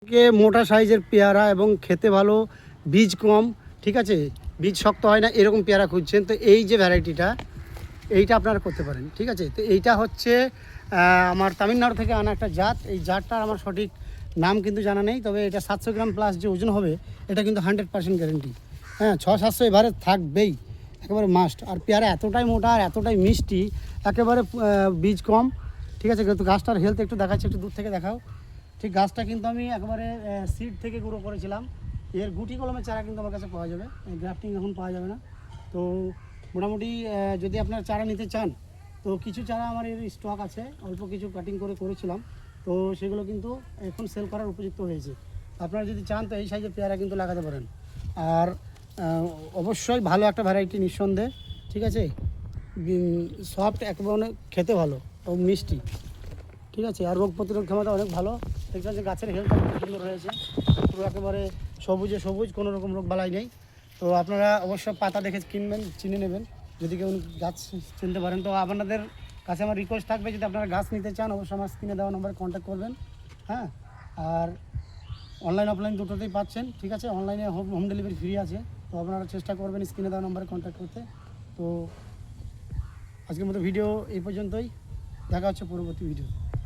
সবথেকে মোটা সাইজের পেয়ারা এবং খেতে ভালো, বীজ কম, ঠিক আছে, বীজ শক্ত হয় না, এরকম পেয়ারা খুঁজছেন তো এই যে ভ্যারাইটিটা এইটা আপনারা করতে পারেন। ঠিক আছে, তো এইটা হচ্ছে আমার তামিলনাড়ু থেকে আনা একটা জাত। এই জাতটার আমার সঠিক নাম কিন্তু জানা নেই, তবে এটা 700 গ্রাম প্লাস যে ওজন হবে এটা কিন্তু 100% গ্যারেন্টি। হ্যাঁ, 600-700 এবারে থাকবেই, একেবারে মাস্ট। আর পেয়ারা এতটাই মোটা আর এতটাই মিষ্টি, একেবারে বীজ কম। ঠিক আছে, কিন্তু গাছটার হেলথ একটু দেখাচ্ছি, একটু দূর থেকে দেখাও। ঠিক, গাছটা কিন্তু আমি একেবারে সিড থেকে গ্রো করেছিলাম। এর গুটি কলমের চারা কিন্তু আমার কাছে পাওয়া যাবে, গ্রাফটিং এখন পাওয়া যাবে না। তো মোটামুটি যদি আপনারা চারা নিতে চান তো কিছু চারা আমার এর স্টক আছে, অল্প কিছু কাটিং করে করেছিলাম, তো সেগুলো কিন্তু এখন সেল করার উপযুক্ত হয়েছে। আপনারা যদি চান তো এই সাইজের পেয়ারা কিন্তু লাগাতে পারেন। আর অবশ্যই ভালো একটা ভ্যারাইটি নিঃসন্দেহে, ঠিক আছে, সফট, একেবারে খেতে ভালো ও মিষ্টি। ঠিক আছে, আর রোগ প্রতিরোধ ক্ষমতা অনেক ভালো। দেখছেন যে গাছের হেলথ খুব সুন্দর হয়েছে, পুরো একেবারে সবুজে সবুজ, কোনো রকম রোগ বালাই নেই। তো আপনারা অবশ্যই পাতা দেখে কিনবেন, চিনে নেবেন যদি কেউ গাছ চিনতে পারেন। তো আপনাদের কাছে আমার রিকোয়েস্ট থাকবে, যদি আপনারা গাছ নিতে চান অবশ্যই আমার স্ক্রিনে দেওয়া নম্বরে কন্ট্যাক্ট করবেন। হ্যাঁ, আর অনলাইন অফলাইন দুটোতেই পাচ্ছেন। ঠিক আছে, অনলাইনে হোম ডেলিভারি ফ্রি আছে, তো আপনারা চেষ্টা করবেন স্ক্রিনে দেওয়া নম্বরে কন্ট্যাক্ট করতে। তো আজকের মতো ভিডিও এই পর্যন্তই, দেখা হচ্ছে পরবর্তী ভিডিও।